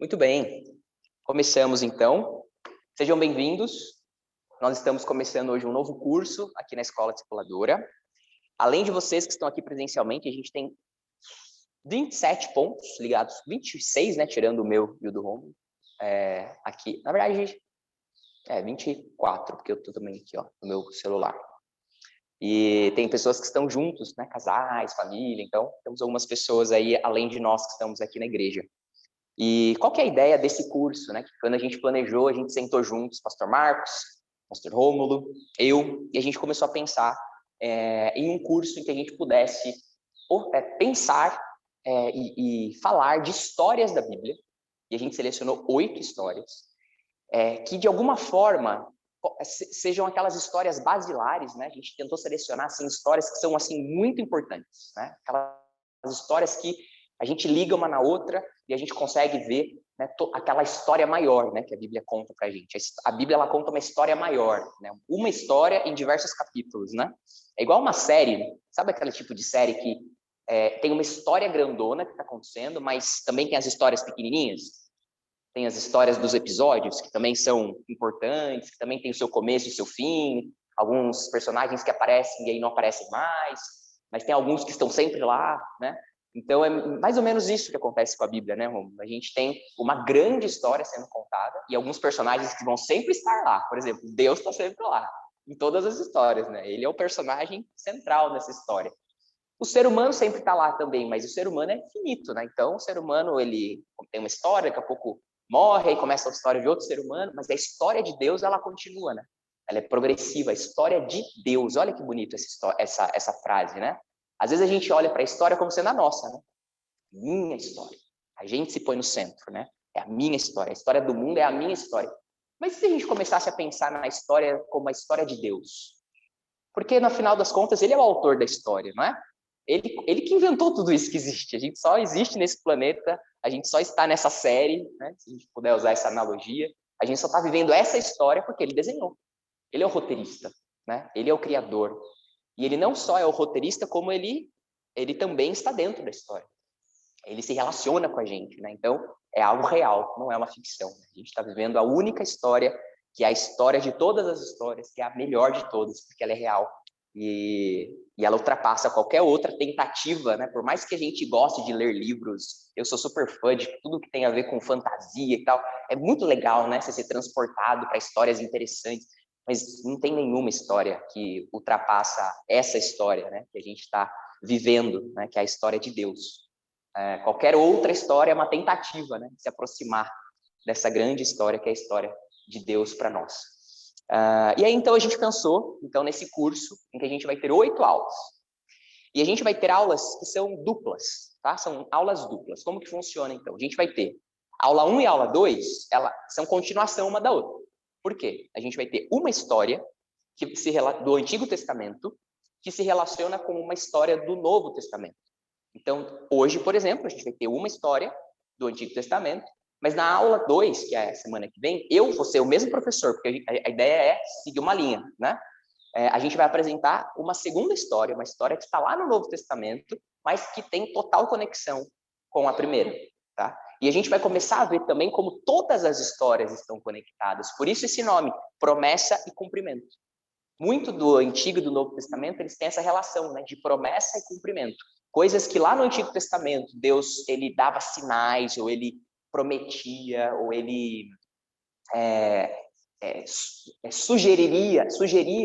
Muito bem, começamos então. Sejam bem-vindos. Nós estamos começando hoje um novo curso aqui na Escola Discipuladora. Além de vocês que estão aqui presencialmente, a gente tem 27 pontos ligados, 26, né, tirando o meu e o do Romulo, aqui. Na verdade, 24, porque eu estou também aqui, ó, no meu celular. E tem pessoas que estão juntos, né, casais, família, então temos algumas pessoas aí, além de nós que estamos aqui na igreja. E qual que é a ideia desse curso, né? Que quando a gente planejou, a gente sentou juntos, Pastor Marcos, Pastor Rômulo, eu, e a gente começou a pensar em um curso em que a gente pudesse pensar e falar de histórias da Bíblia. E a gente selecionou 8 histórias que, de alguma forma, sejam aquelas histórias basilares, né? A gente tentou selecionar assim, histórias que são assim, muito importantes, né? Aquelas histórias que a gente liga uma na outra e a gente consegue ver, né, aquela história maior, né, que a Bíblia conta pra gente. A Bíblia, ela conta uma história maior, né, uma história em diversos capítulos, né? É igual uma série, sabe aquele tipo de série que tem uma história grandona que está acontecendo, mas também tem as histórias pequenininhas? Tem as histórias dos episódios, que também são importantes, que também tem o seu começo e o seu fim, alguns personagens que aparecem e aí não aparecem mais, mas tem alguns que estão sempre lá, né? Então, é mais ou menos isso que acontece com a Bíblia, né, Romulo? A gente tem uma grande história sendo contada e alguns personagens que vão sempre estar lá. Por exemplo, Deus está sempre lá, em todas as histórias, né? Ele é o personagem central nessa história. O ser humano sempre está lá também, mas o ser humano é finito, né? Então, o ser humano, ele tem uma história, daqui a pouco morre, aí começa a história de outro ser humano, mas a história de Deus, ela continua, né? Ela é progressiva, a história de Deus. Olha que bonito essa frase, né? Às vezes a gente olha para a história como sendo a nossa, né? Minha história. A gente se põe no centro, né? É a minha história. A história do mundo é a minha história. Mas se a gente começasse a pensar na história como a história de Deus? Porque, no final das contas, ele é o autor da história, não é? Ele que inventou tudo isso que existe. A gente só existe nesse planeta, a gente só está nessa série, né? Se a gente puder usar essa analogia. A gente só está vivendo essa história porque ele desenhou. Ele é o roteirista, né? Ele é o criador. E ele não só é o roteirista, como ele também está dentro da história. Ele se relaciona com a gente, né? Então, é algo real, não é uma ficção. A gente está vivendo a única história, que é a história de todas as histórias, que é a melhor de todas, porque ela é real. E ela ultrapassa qualquer outra tentativa, né? Por mais que a gente goste de ler livros, eu sou super fã de tudo que tem a ver com fantasia e tal. É muito legal, né? Você ser transportado para histórias interessantes, mas não tem nenhuma história que ultrapassa essa história, né? Que a gente está vivendo, né? Que é a história de Deus. Qualquer outra história é uma tentativa, né? De se aproximar dessa grande história que é a história de Deus para nós. E aí, então, a gente pensou, então, nesse curso, em que a gente vai ter 8 aulas. E a gente vai ter aulas que são duplas, tá? São aulas duplas. Como que funciona, então? A gente vai ter aula 1 e aula 2, elas são continuação uma da outra. Por quê? A gente vai ter uma história do Antigo Testamento que se relaciona com uma história do Novo Testamento. Então, hoje, por exemplo, a gente vai ter uma história do Antigo Testamento, mas na aula 2, que é a semana que vem, eu vou ser o mesmo professor, porque a ideia é seguir uma linha, né? A gente vai apresentar uma segunda história, uma história que está lá no Novo Testamento, mas que tem total conexão com a primeira, tá? E a gente vai começar a ver também como todas as histórias estão conectadas. Por isso esse nome, promessa e cumprimento. Muito do Antigo e do Novo Testamento, eles têm essa relação, né, de promessa e cumprimento. Coisas que lá no Antigo Testamento, Deus, ele dava sinais, ou ele prometia, ou ele sugeria,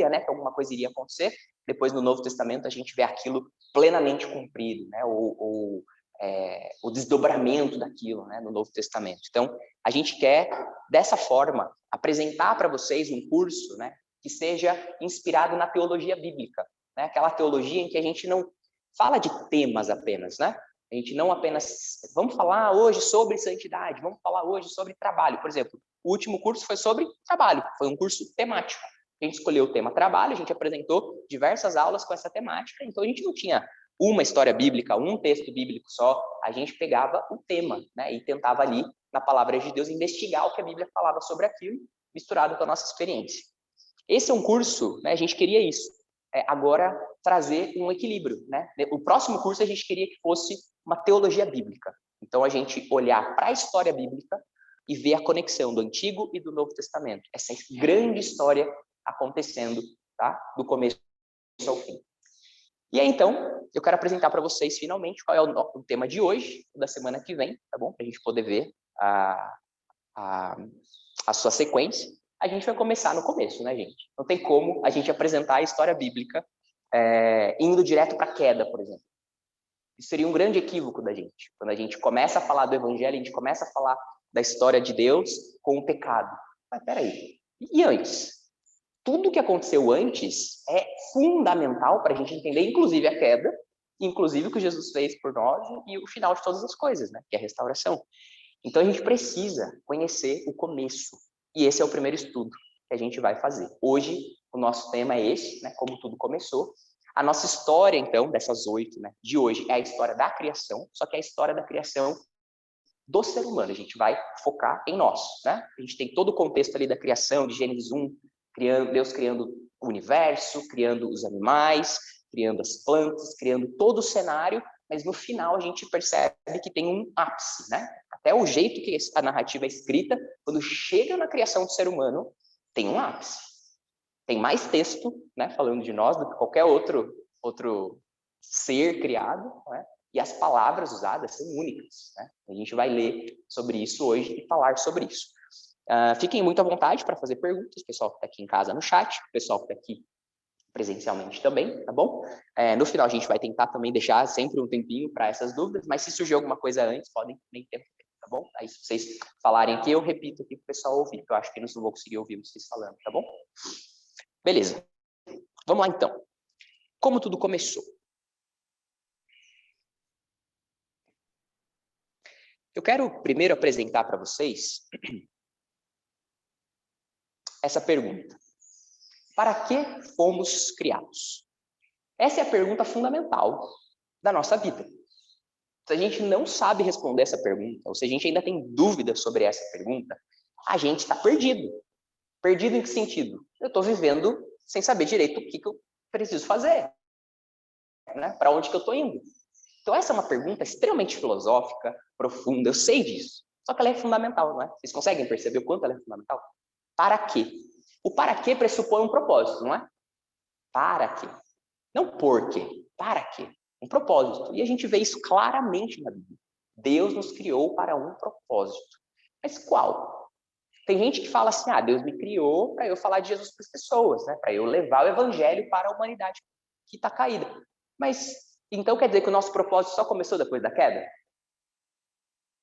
né, que alguma coisa iria acontecer. Depois, no Novo Testamento, a gente vê aquilo plenamente cumprido, né, o desdobramento daquilo, né, no Novo Testamento. Então, a gente quer, dessa forma, apresentar para vocês um curso, né, que seja inspirado na teologia bíblica, né, aquela teologia em que a gente não fala de temas apenas, né? A gente não apenas, vamos falar hoje sobre santidade, vamos falar hoje sobre trabalho. Por exemplo, o último curso foi sobre trabalho, foi um curso temático. A gente escolheu o tema trabalho, a gente apresentou diversas aulas com essa temática, então a gente não tinha uma história bíblica, um texto bíblico só, a gente pegava o tema, né, e tentava ali, na palavra de Deus, investigar o que a Bíblia falava sobre aquilo, misturado com a nossa experiência. Esse é um curso, né, a gente queria isso, agora trazer um equilíbrio, né? O próximo curso a gente queria que fosse uma teologia bíblica. Então, a gente olhar para a história bíblica, e ver a conexão do Antigo e do Novo Testamento. Essa grande história acontecendo, tá? Do começo ao fim. E aí, então, eu quero apresentar para vocês, finalmente, qual é o tema de hoje, da semana que vem, tá bom? Para a gente poder ver a sua sequência. A gente vai começar no começo, né, gente? Não tem como a gente apresentar a história bíblica indo direto para a queda, por exemplo. Isso seria um grande equívoco da gente. Quando a gente começa a falar do evangelho, a gente começa a falar da história de Deus com o pecado. Mas peraí, e antes? Tudo que aconteceu antes é fundamental para a gente entender, inclusive a queda, inclusive o que Jesus fez por nós e o final de todas as coisas, né? Que é a restauração. Então a gente precisa conhecer o começo. E esse é o primeiro estudo que a gente vai fazer. Hoje, o nosso tema é esse, né? Como tudo começou. A nossa história, então, dessas 8, né, de hoje, é a história da criação, só que é a história da criação do ser humano. A gente vai focar em nós, né? A gente tem todo o contexto ali da criação, de Gênesis 1, Deus criando o universo, criando os animais, criando as plantas, criando todo o cenário, mas no final a gente percebe que tem um ápice, né? Até o jeito que a narrativa é escrita, quando chega na criação do ser humano, tem um ápice. Tem mais texto, né, falando de nós do que qualquer outro ser criado, né? E as palavras usadas são únicas, né? A gente vai ler sobre isso hoje e falar sobre isso. Fiquem muito à vontade para fazer perguntas, o pessoal que está aqui em casa no chat, o pessoal que está aqui presencialmente também, tá bom? No final a gente vai tentar também deixar sempre um tempinho para essas dúvidas, mas se surgir alguma coisa antes, podem nem ter, tá bom? Aí se vocês falarem aqui, eu repito aqui para o pessoal ouvir, porque eu acho que eles não vão conseguir ouvir vocês falando, tá bom? Beleza. Vamos lá, então. Como tudo começou? Eu quero primeiro apresentar para vocês essa pergunta. Para que fomos criados? Essa é a pergunta fundamental da nossa vida. Se a gente não sabe responder essa pergunta, ou se a gente ainda tem dúvidas sobre essa pergunta, a gente está perdido. Perdido em que sentido? Eu estou vivendo sem saber direito o que eu preciso fazer, né? Para onde que eu estou indo? Então essa é uma pergunta extremamente filosófica, profunda, eu sei disso. Só que ela é fundamental, não é? Vocês conseguem perceber o quanto ela é fundamental? Para quê? O para quê pressupõe um propósito, não é? Para quê? Não por quê. Para quê? Um propósito. E a gente vê isso claramente na Bíblia. Deus nos criou para um propósito. Mas qual? Tem gente que fala assim, Deus me criou para eu falar de Jesus para as pessoas, né? Para eu levar o evangelho para a humanidade que está caída. Mas, então quer dizer que o nosso propósito só começou depois da queda?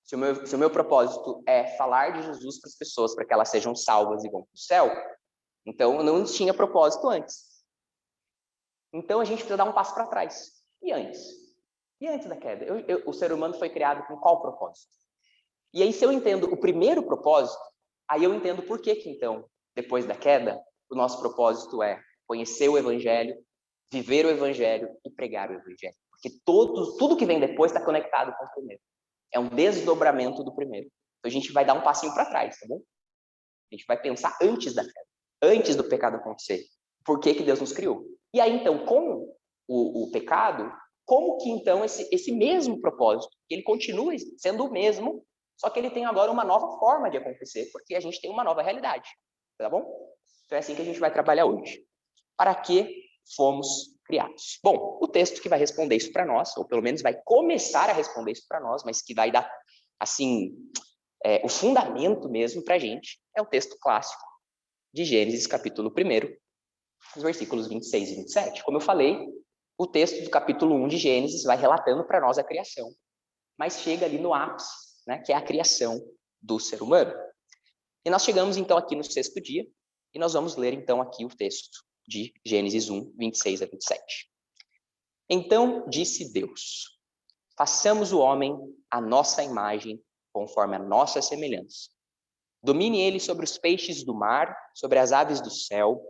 Se o meu propósito é falar de Jesus para as pessoas, para que elas sejam salvas e vão para o céu, então eu não tinha propósito antes. Então a gente precisa dar um passo para trás. E antes? E antes da queda? O ser humano foi criado com qual propósito? E aí, se eu entendo o primeiro propósito, aí eu entendo por que então, depois da queda, o nosso propósito é conhecer o evangelho, viver o evangelho e pregar o evangelho. Porque tudo que vem depois está conectado com o primeiro. É um desdobramento do primeiro. Então a gente vai dar um passinho para trás, tá bom? A gente vai pensar antes da queda, antes do pecado acontecer. Por que Deus nos criou? E aí, então, com o pecado, como que, então, esse mesmo propósito, ele continua sendo o mesmo, só que ele tem agora uma nova forma de acontecer, porque a gente tem uma nova realidade, tá bom? Então é assim que a gente vai trabalhar hoje. Para que fomos criados? Bom, o texto que vai responder isso para nós, ou pelo menos vai começar a responder isso para nós, mas que vai dar, assim, o fundamento mesmo para a gente, é o texto clássico de Gênesis, capítulo 1, os versículos 26 e 27. Como eu falei, o texto do capítulo 1 de Gênesis vai relatando para nós a criação, mas chega ali no ápice, né, que é a criação do ser humano. E nós chegamos então aqui no 6º dia, e nós vamos ler então aqui o texto de Gênesis 1, 26 a 27. Então disse Deus: façamos o homem à nossa imagem, conforme a nossa semelhança. Domine ele sobre os peixes do mar, sobre as aves do céu,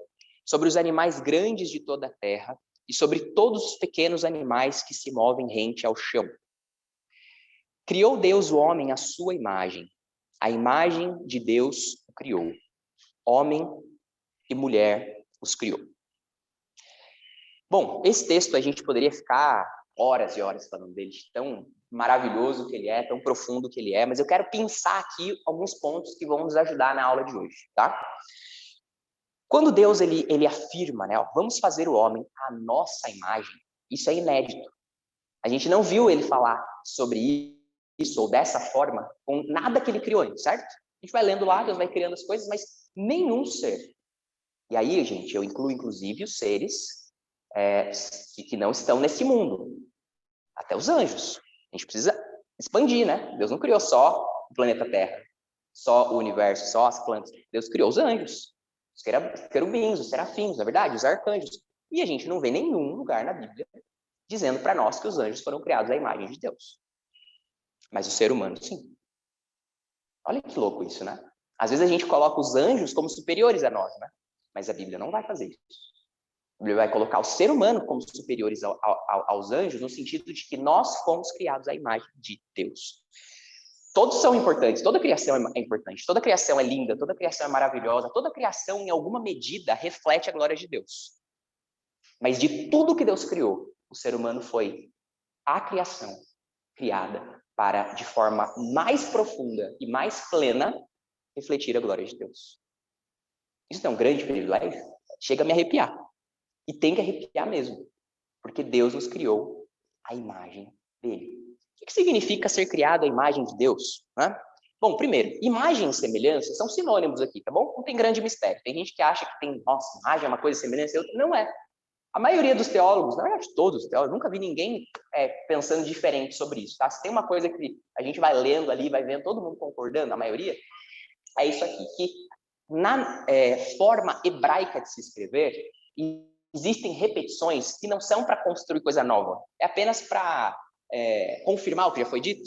sobre os animais grandes de toda a terra e sobre todos os pequenos animais que se movem rente ao chão. Criou Deus o homem à sua imagem. A imagem de Deus o criou. Homem e mulher os criou. Bom, esse texto a gente poderia ficar horas e horas falando dele, tão maravilhoso que ele é, tão profundo que ele é, mas eu quero pensar aqui alguns pontos que vão nos ajudar na aula de hoje, tá? Quando Deus ele afirma, né, ó, vamos fazer o homem à nossa imagem, isso é inédito. A gente não viu ele falar sobre isso ou dessa forma com nada que ele criou antes, certo? A gente vai lendo lá, Deus vai criando as coisas, mas nenhum ser. E aí, gente, eu incluo inclusive os seres que não estão nesse mundo, até os anjos. A gente precisa expandir, né? Deus não criou só o planeta Terra, só o universo, só as plantas. Deus criou os anjos, os querubins, os serafins, na verdade, os arcanjos. E a gente não vê nenhum lugar na Bíblia dizendo para nós que os anjos foram criados à imagem de Deus. Mas o ser humano, sim. Olha que louco isso, né? Às vezes a gente coloca os anjos como superiores a nós, né? Mas a Bíblia não vai fazer isso. A Bíblia vai colocar o ser humano como superiores aos anjos, no sentido de que nós fomos criados à imagem de Deus. Todos são importantes, toda criação é importante, toda criação é linda, toda criação é maravilhosa, toda criação, em alguma medida, reflete a glória de Deus. Mas de tudo que Deus criou, o ser humano foi a criação criada para, de forma mais profunda e mais plena, refletir a glória de Deus. Isso é um grande privilégio, chega a me arrepiar. E tem que arrepiar mesmo, porque Deus nos criou à imagem dele. O que significa ser criado à imagem de Deus? Né? Bom, primeiro, imagem e semelhança são sinônimos aqui, tá bom? Não tem grande mistério. Tem gente que acha que tem, nossa, imagem é uma coisa, semelhança é outra. Não é. A maioria dos teólogos, na verdade todos os teólogos, nunca vi ninguém pensando diferente sobre isso, tá? Se tem uma coisa que a gente vai lendo ali, vai vendo todo mundo concordando, a maioria, é isso aqui, que na forma hebraica de se escrever, existem repetições que não são para construir coisa nova, é apenas para confirmar o que já foi dito.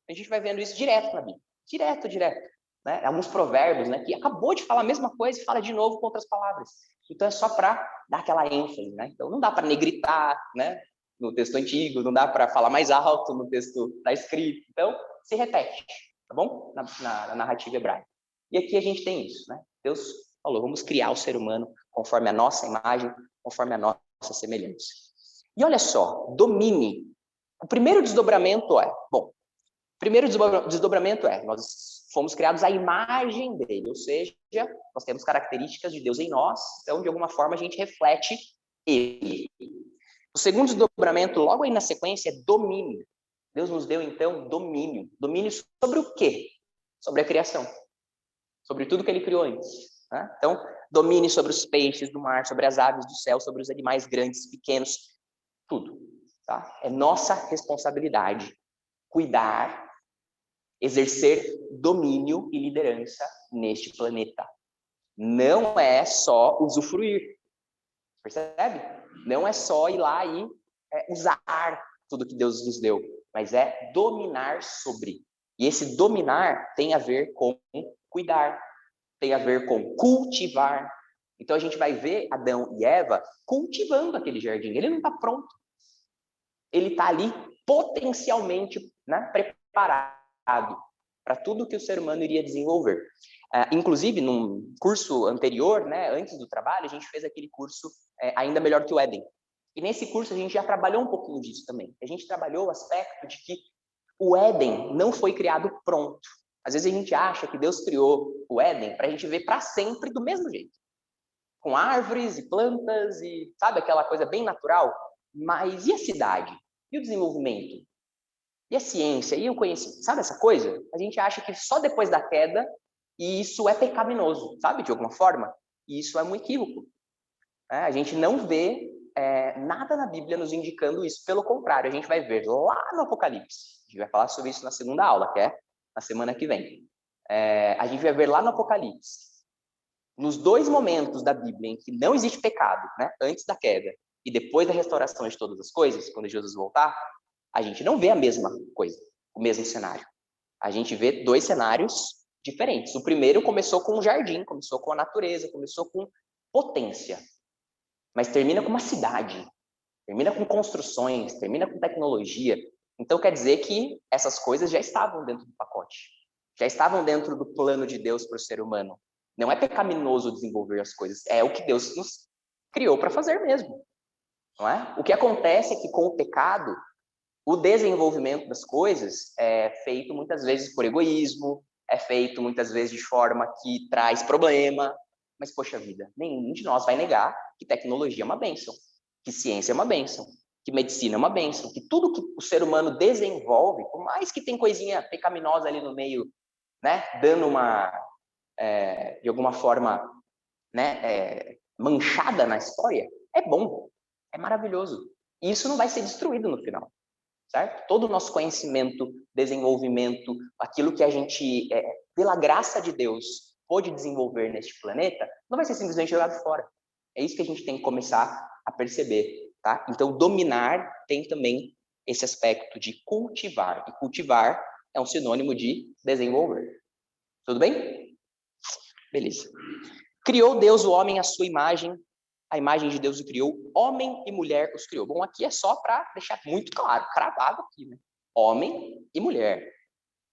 A gente vai vendo isso direto na Bíblia, direto. Né? Alguns provérbios, né, que acabou de falar a mesma coisa e fala de novo com outras palavras. Então é só para dar aquela ênfase, né? Então não dá para negritar, né, no texto antigo, não dá para falar mais alto no texto da escrita. Então se repete, tá bom? Na narrativa hebraica. E aqui a gente tem isso, né? Deus falou, vamos criar o ser humano conforme a nossa imagem, conforme a nossa semelhança. E olha só, domine. O primeiro desdobramento nós fomos criados à imagem dele, ou seja, nós temos características de Deus em nós, então de alguma forma a gente reflete ele. O segundo desdobramento, logo aí na sequência, é domínio. Deus nos deu então domínio. Domínio sobre o quê? Sobre a criação. Sobre tudo que ele criou antes. Né? Então, domine sobre os peixes do mar, sobre as aves do céu, sobre os animais grandes, pequenos, tudo. Tá? É nossa responsabilidade cuidar, exercer domínio e liderança neste planeta. Não é só usufruir, percebe? Não é só ir lá e usar tudo que Deus nos deu, mas é dominar sobre. E esse dominar tem a ver com cuidar, tem a ver com cultivar. Então a gente vai ver Adão e Eva cultivando aquele jardim. Ele não está pronto. Ele está ali potencialmente, né, preparado para tudo que o ser humano iria desenvolver. Inclusive, num curso anterior, né, antes do trabalho, a gente fez aquele curso Ainda Melhor que o Éden. E nesse curso a gente já trabalhou um pouquinho disso também. A gente trabalhou o aspecto de que o Éden não foi criado pronto. Às vezes a gente acha que Deus criou o Éden para a gente ver para sempre do mesmo jeito. Com árvores e plantas e, sabe, aquela coisa bem natural. Mas e a cidade? E o desenvolvimento? E a ciência? E o conhecimento? Sabe essa coisa? A gente acha que só depois da queda, e isso é pecaminoso, sabe, de alguma forma? E isso é um equívoco. A gente não vê nada na Bíblia nos indicando isso. Pelo contrário, a gente vai ver lá no Apocalipse. A gente vai falar sobre isso na segunda aula, que é na semana que vem. A gente vai ver lá no Apocalipse. Nos dois momentos da Bíblia em que não existe pecado, né, antes da queda e depois da restauração de todas as coisas, quando Jesus voltar, a gente não vê a mesma coisa, o mesmo cenário. A gente vê dois cenários diferentes. O primeiro começou com um jardim, começou com a natureza, começou com potência, mas termina com uma cidade, termina com construções, termina com tecnologia. Então quer dizer que essas coisas já estavam dentro do pacote, já estavam dentro do plano de Deus para o ser humano. Não é pecaminoso desenvolver as coisas, é o que Deus nos criou para fazer mesmo. Não é? O que acontece é que com o pecado, O desenvolvimento das coisas é feito muitas vezes por egoísmo, é feito muitas vezes de forma que traz problema, mas, poxa vida, nenhum de nós vai negar que tecnologia é uma bênção, que ciência é uma bênção, que medicina é uma bênção, que tudo que o ser humano desenvolve, por mais que tem coisinha pecaminosa ali no meio, né, dando uma, de alguma forma, né, manchada na história, é bom, é maravilhoso. E isso não vai ser destruído no final, certo? Todo o nosso conhecimento, desenvolvimento, aquilo que a gente, pela graça de Deus, pôde desenvolver neste planeta, não vai ser simplesmente jogado fora. É isso que a gente tem que começar a perceber, tá? Então, dominar tem também esse aspecto de cultivar. E cultivar é um sinônimo de desenvolver. Tudo bem? Beleza. Criou Deus o homem à sua imagem, a imagem de Deus o criou, homem e mulher os criou. Bom, aqui é só para deixar muito claro, cravado aqui, né? Homem e mulher,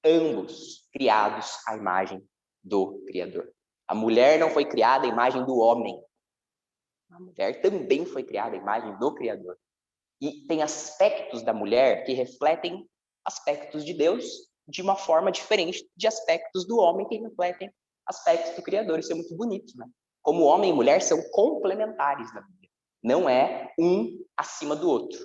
ambos criados à imagem do Criador. A mulher não foi criada à imagem do homem. A mulher também foi criada à imagem do Criador. E tem aspectos da mulher que refletem aspectos de Deus de uma forma diferente de aspectos do homem que refletem aspectos do Criador. Isso é muito bonito, né? Como homem e mulher são complementares na Bíblia. Não é um acima do outro.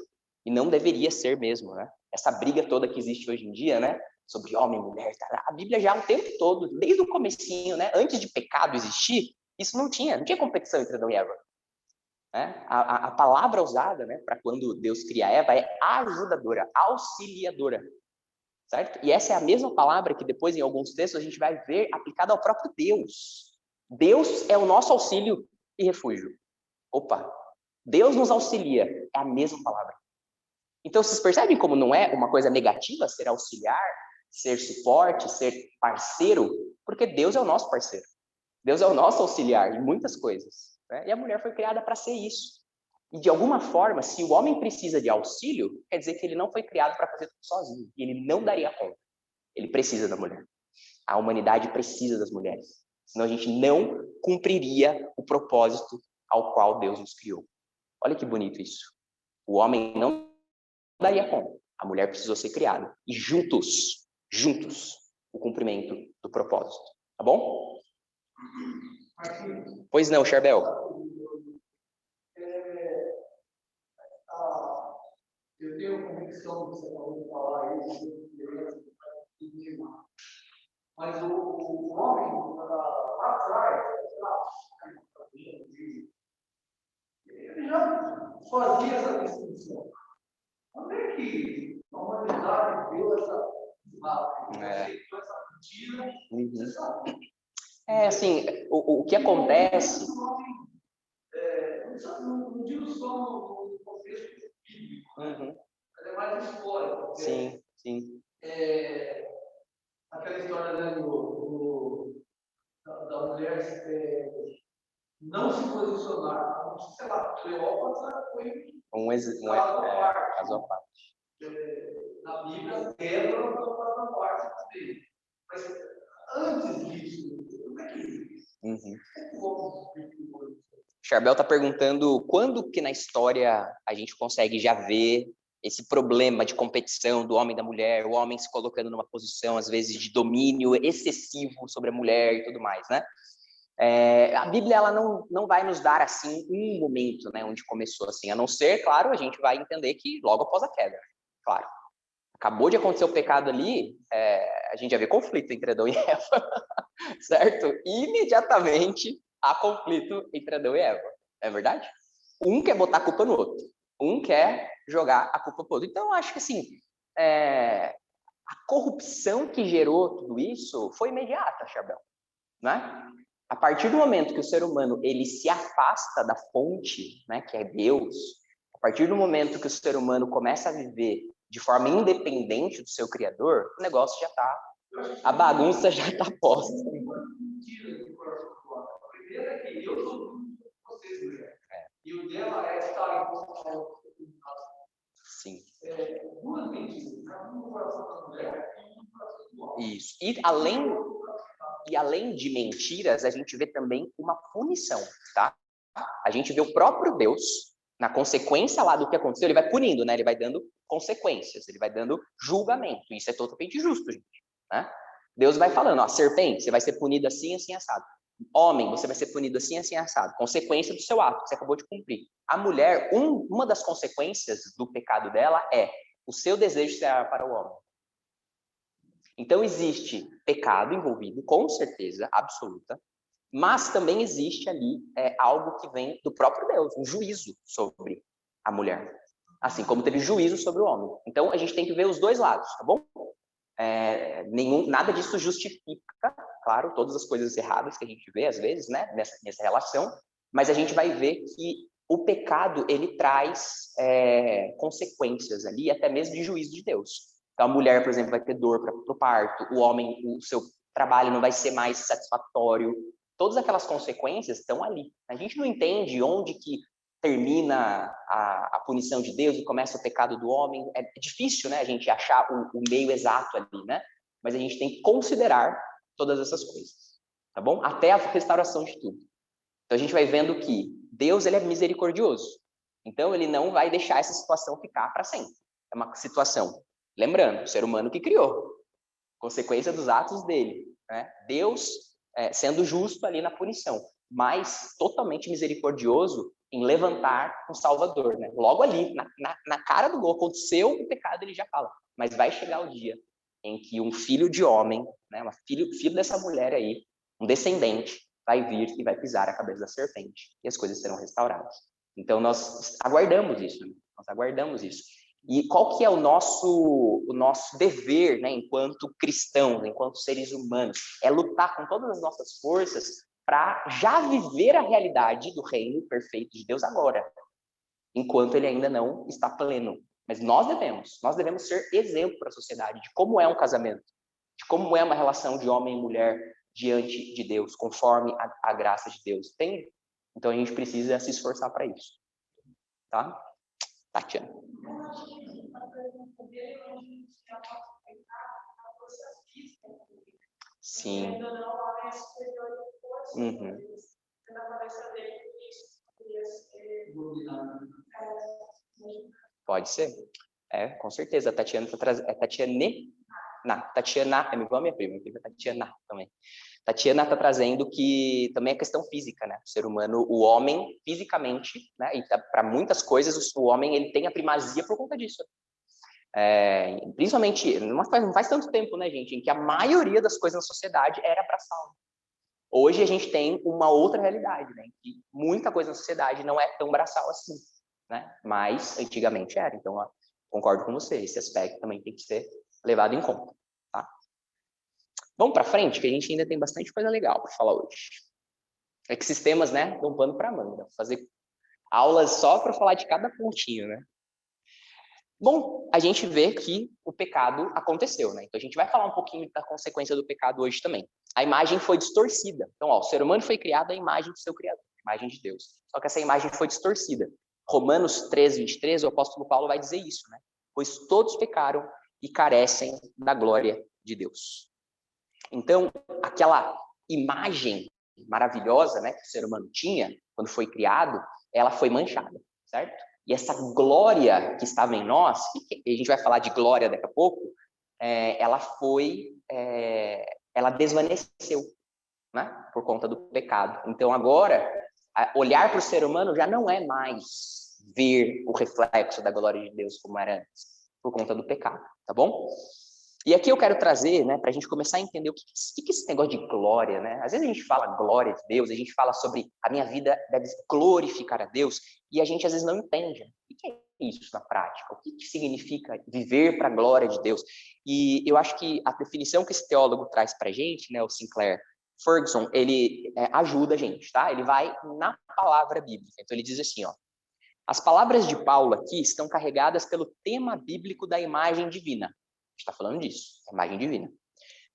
E não deveria ser mesmo, né? Essa briga toda que existe hoje em dia, né? Sobre homem e mulher. A Bíblia já o tempo todo, desde o comecinho, né? Antes de pecado existir, isso não tinha competição entre Adão e Eva. Né? A palavra usada, né, para quando Deus cria Eva é ajudadora, auxiliadora, certo? E essa é a mesma palavra que depois em alguns textos a gente vai ver aplicada ao próprio Deus. Deus é o nosso auxílio e refúgio. Opa, Deus nos auxilia, é a mesma palavra. Então vocês percebem como não é uma coisa negativa ser auxiliar, ser suporte, ser parceiro? Porque Deus é o nosso parceiro. Deus é o nosso auxiliar em muitas coisas. Né? E a mulher foi criada para ser isso. E de alguma forma, se o homem precisa de auxílio, quer dizer que ele não foi criado para fazer tudo sozinho. E ele não daria conta. Ele precisa da mulher. A humanidade precisa das mulheres. Senão a gente não cumpriria o propósito ao qual Deus nos criou. Olha que bonito isso. O homem não daria conta. A mulher precisou ser criada. E juntos, o cumprimento do propósito. Tá bom? Pois não, Charbel. Eu tenho convicção que você pode falar isso, mas o homem, lá atrás, ele já fazia essa distinção. Onde é que a humanidade deu essa mentira? Você sabe? Assim, o que acontece... Não digo só no contexto bíblico, mas é mais histórico. Sim, sim. Aquela história, né, da mulher não se posicionar. Sei lá, Cleópatra foi caso à parte. Na Bíblia, Pedro não faz parte dele. Mas antes disso, como é que Charbel está perguntando quando que na história a gente consegue já ver esse problema de competição do homem e da mulher, o homem se colocando numa posição, às vezes, de domínio excessivo sobre a mulher e tudo mais, né? A Bíblia ela não vai nos dar, assim, um momento, né, onde começou assim, a não ser, claro, a gente vai entender que logo após a queda, claro. Acabou de acontecer o pecado ali, a gente já vê conflito entre Adão e Eva, certo? Imediatamente há conflito entre Adão e Eva, não é verdade? Um quer botar a culpa no outro, um quer jogar a culpa pro outro. Então, eu acho que, assim, a corrupção que gerou tudo isso foi imediata, Charbel, né? A partir do momento que o ser humano ele se afasta da fonte, né, que é Deus, a partir do momento que o ser humano começa a viver de forma independente do seu Criador, o negócio já está, a bagunça já está posta. A primeira é que eu sou muito de vocês, mulher. E o dela é estar em posição. Sim. Duas mentiras. Um no coração da mulher e um no coração do homem. Isso. E além de mentiras, a gente vê também uma punição, tá? A gente vê o próprio Deus, Na consequência lá do que aconteceu, ele vai punindo, né? Ele vai dando consequências, ele vai dando julgamento. Isso é totalmente justo, gente, né? Deus vai falando, ó, serpente, você vai ser punido assim, assim, assado. Homem, você vai ser punido assim, assim, assado. Consequência do seu ato, que você acabou de cumprir. A mulher, uma das consequências do pecado dela é o seu desejo será para o homem. Então, existe pecado envolvido, com certeza, absoluta, mas também existe ali algo que vem do próprio Deus, um juízo sobre a mulher. Assim como teve juízo sobre o homem. Então, a gente tem que ver os dois lados, tá bom? Nada disso justifica, claro, todas as coisas erradas que a gente vê, às vezes, né, nessa relação, mas a gente vai ver que o pecado, ele traz consequências ali, até mesmo de juízo de Deus. Então, a mulher, por exemplo, vai ter dor para o parto, o homem, o seu trabalho não vai ser mais satisfatório. Todas aquelas consequências estão ali. A gente não entende onde que termina a punição de Deus e começa o pecado do homem. É difícil, né, a gente achar o meio exato ali, né? Mas a gente tem que considerar todas essas coisas, tá bom? Até a restauração de tudo. Então, a gente vai vendo que Deus, ele é misericordioso. Então, ele não vai deixar essa situação ficar para sempre. É uma situação, lembrando, o ser humano que criou, consequência dos atos dele, né? Deus sendo justo ali na punição, mas totalmente misericordioso em levantar um Salvador, né? Logo ali, na cara do gol, aconteceu o pecado, ele já fala, mas vai chegar o dia em que um filho de homem, né, filho dessa mulher aí, um descendente, vai vir e vai pisar a cabeça da serpente, e as coisas serão restauradas. Então, nós aguardamos isso, né? Nós aguardamos isso. E qual que é o nosso dever, né, enquanto cristãos, enquanto seres humanos? É lutar com todas as nossas forças para já viver a realidade do reino perfeito de Deus agora, enquanto ele ainda não está pleno. Mas nós devemos ser exemplo para a sociedade de como é um casamento, de como é uma relação de homem e mulher diante de Deus, conforme a graça de Deus. Entende? Então a gente precisa se esforçar para isso. Tá? Tatiana. Sim. Uhum. Pode ser. Com certeza. A Tatiana está trazendo. Tatiana é igual a minha prima Tatiana também. Tatiana está trazendo que também é questão física, né? O ser humano, o homem, fisicamente, né? E para muitas coisas, o homem ele tem a primazia por conta disso. Principalmente, não faz tanto tempo, né, gente, em que a maioria das coisas na sociedade era braçal. Hoje a gente tem uma outra realidade, né? Em que muita coisa na sociedade não é tão braçal assim, né? Mas antigamente era. Então, eu concordo com você. Esse aspecto também tem que ser levado em conta, tá? Vamos para frente, que a gente ainda tem bastante coisa legal para falar hoje. É que esses temas, né, dão pano para manga. Fazer aulas só para falar de cada pontinho, né? Bom, a gente vê que o pecado aconteceu, né? Então a gente vai falar um pouquinho da consequência do pecado hoje também. A imagem foi distorcida. Então, o ser humano foi criado à imagem do seu Criador, a imagem de Deus. Só que essa imagem foi distorcida. Romanos 3:23, o apóstolo Paulo vai dizer isso, né? Pois todos pecaram e carecem da glória de Deus. Então, aquela imagem maravilhosa, né, que o ser humano tinha quando foi criado, ela foi manchada, certo? E essa glória que estava em nós, e a gente vai falar de glória daqui a pouco, ela desvaneceu, né, por conta do pecado. Então agora, olhar para o ser humano já não é mais ver o reflexo da glória de Deus como era antes, por conta do pecado, tá bom? E aqui eu quero trazer, né, para a gente começar a entender o que é esse negócio de glória, né? Às vezes a gente fala glória de Deus, a gente fala sobre a minha vida deve glorificar a Deus, e a gente às vezes não entende. O que é isso na prática? O que significa viver para a glória de Deus? E eu acho que a definição que esse teólogo traz para a gente, né, o Sinclair Ferguson, ele ajuda a gente, tá? Ele vai na palavra bíblica. Então ele diz assim, ó: as palavras de Paulo aqui estão carregadas pelo tema bíblico da imagem divina. A gente está falando disso, imagem divina.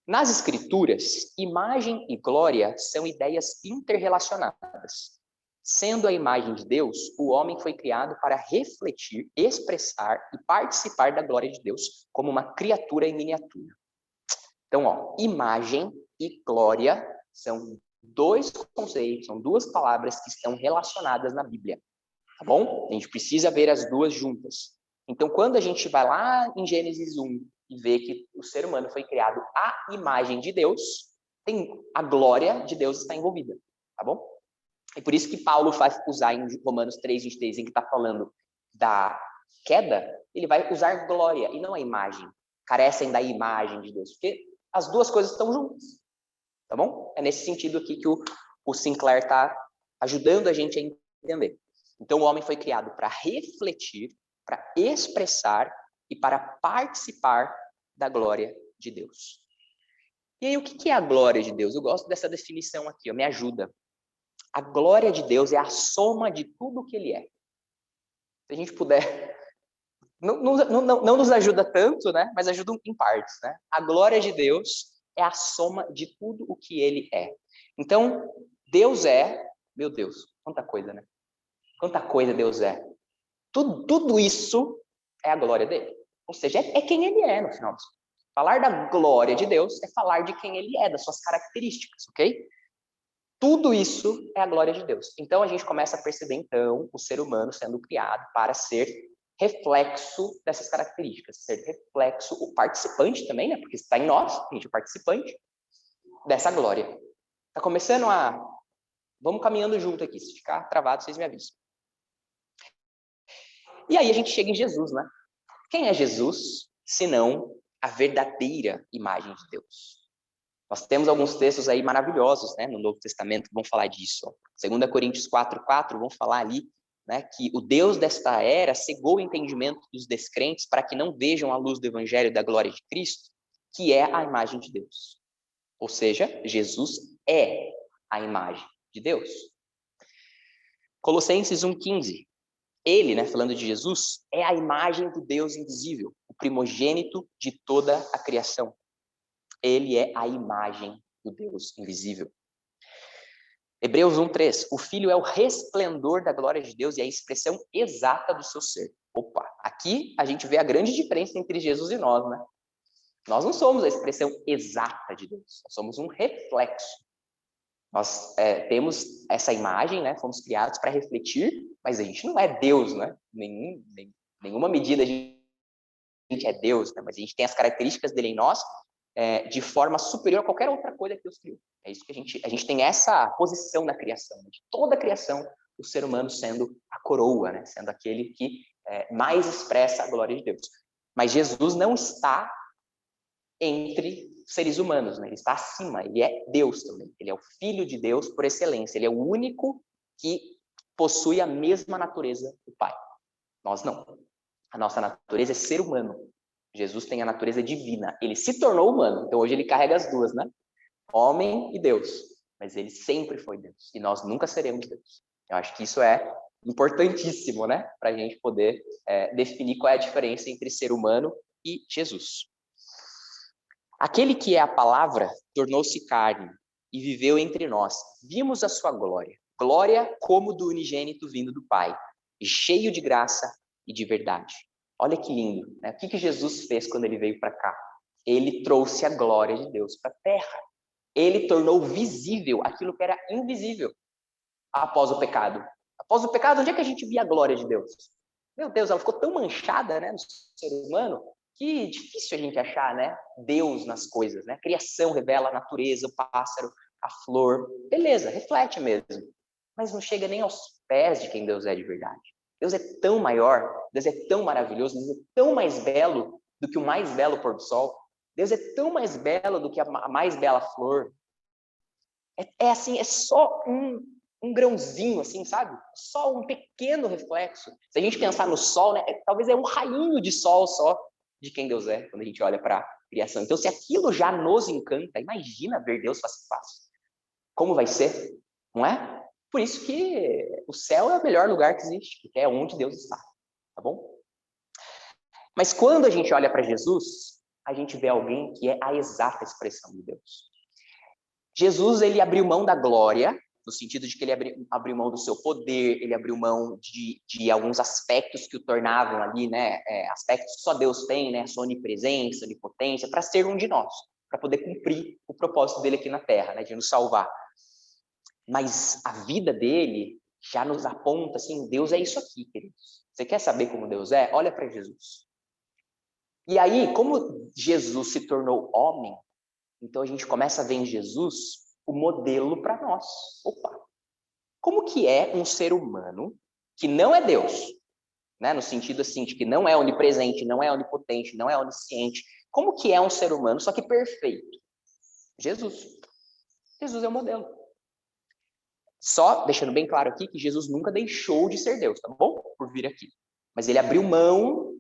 Nas Escrituras, imagem e glória são ideias interrelacionadas. Sendo a imagem de Deus, o homem foi criado para refletir, expressar e participar da glória de Deus como uma criatura em miniatura. Então, ó, imagem e glória são dois conceitos, são duas palavras que estão relacionadas na Bíblia. tá bom? A gente precisa ver as duas juntas. Então, quando a gente vai lá em Gênesis 1 e vê que o ser humano foi criado à imagem de Deus, a glória de Deus está envolvida, tá bom? É por isso que Paulo vai usar em Romanos 3:23, em que está falando da queda, ele vai usar glória e não a imagem. Carecem da imagem de Deus, porque as duas coisas estão juntas, tá bom? É nesse sentido aqui que o Sinclair está ajudando a gente a entender. Então, o homem foi criado para refletir, para expressar e para participar da glória de Deus. E aí, o que é a glória de Deus? Eu gosto dessa definição aqui, me ajuda. A glória de Deus é a soma de tudo o que ele é. Se a gente puder... Não nos ajuda tanto, né? Mas ajuda em partes, né? A glória de Deus é a soma de tudo o que ele é. Então, Deus é... Meu Deus, quanta coisa, né? Quanta coisa Deus é. Tudo isso é a glória dele. Ou seja, é quem ele é, no final. Falar da glória de Deus é falar de quem ele é, das suas características, ok? Tudo isso é a glória de Deus. Então, a gente começa a perceber, então, o ser humano sendo criado para ser reflexo dessas características, ser reflexo, o participante também, né? Porque está em nós, a gente é participante dessa glória. Tá começando a... Vamos caminhando junto aqui. Se ficar travado, vocês me avisam. E aí a gente chega em Jesus, né? Quem é Jesus, senão a verdadeira imagem de Deus? Nós temos alguns textos aí maravilhosos, né, no Novo Testamento que vão falar disso. 2 Coríntios 4:4 vão falar ali, né, que o Deus desta era cegou o entendimento dos descrentes para que não vejam a luz do evangelho da glória de Cristo, que é a imagem de Deus. Ou seja, Jesus é a imagem de Deus. Colossenses 1:15. Ele, né, falando de Jesus, é a imagem do Deus invisível, o primogênito de toda a criação. Ele é a imagem do Deus invisível. Hebreus 1:3. O Filho é o resplendor da glória de Deus e a expressão exata do seu ser. Opa, aqui a gente vê a grande diferença entre Jesus e nós, né? Nós não somos a expressão exata de Deus, nós somos um reflexo. Nós temos essa imagem, né? Fomos criados para refletir, mas a gente não é Deus, né? Nenhuma medida a gente é Deus, né? Mas a gente tem as características dele em nós de forma superior a qualquer outra coisa que Deus criou. É isso que a gente tem essa posição na criação, de toda a criação, o ser humano sendo a coroa, né? Sendo aquele que mais expressa a glória de Deus. Mas Jesus não está entre seres humanos, né? Ele está acima, ele é Deus também, ele é o Filho de Deus por excelência, ele é o único que possui a mesma natureza do Pai. Nós não. A nossa natureza é ser humano. Jesus tem a natureza divina, ele se tornou humano, então hoje ele carrega as duas, né? Homem e Deus, mas ele sempre foi Deus, e nós nunca seremos Deus. Eu acho que isso é importantíssimo, né? Para a gente poder definir qual é a diferença entre ser humano e Jesus. Aquele que é a palavra tornou-se carne e viveu entre nós. Vimos a sua glória, glória como do unigênito vindo do Pai, cheio de graça e de verdade. Olha que lindo, né? O que Jesus fez quando ele veio para cá? Ele trouxe a glória de Deus para a terra. Ele tornou visível aquilo que era invisível após o pecado. Após o pecado, onde é que a gente via a glória de Deus? Meu Deus, ela ficou tão manchada, né, no ser humano, que difícil a gente achar, né, Deus nas coisas, né? A criação revela a natureza, o pássaro, a flor. Beleza, reflete mesmo. Mas não chega nem aos pés de quem Deus é de verdade. Deus é tão maior, Deus é tão maravilhoso, Deus é tão mais belo do que o mais belo pôr do sol. Deus é tão mais belo do que a mais bela flor. Assim, é só um grãozinho, assim, sabe? Só um pequeno reflexo. Se a gente pensar no sol, né, talvez é um rainho de sol só de quem Deus é, quando a gente olha para a criação. Então, se aquilo já nos encanta, imagina ver Deus face a face. Como vai ser? Não é? Por isso que o céu é o melhor lugar que existe, porque é onde Deus está. Tá bom? Mas quando a gente olha para Jesus, a gente vê alguém que é a exata expressão de Deus. Jesus, ele abriu mão da glória, no sentido de que ele abriu mão do seu poder, ele abriu mão de alguns aspectos que o tornavam ali, né, aspectos que só Deus tem, né, sua onipresença, onipotência, para ser um de nós, para poder cumprir o propósito dele aqui na Terra, né, de nos salvar. Mas a vida dele já nos aponta assim, Deus é isso aqui, queridos. Você quer saber como Deus é? Olha para Jesus. E aí, como Jesus se tornou homem, então a gente começa a ver em Jesus o modelo para nós. Opa! Como que é um ser humano que não é Deus? Né? No sentido assim, de que não é onipresente, não é onipotente, não é onisciente. Como que é um ser humano, só que perfeito? Jesus. Jesus é o modelo. Só deixando bem claro aqui que Jesus nunca deixou de ser Deus, tá bom? Por vir aqui. Mas ele abriu mão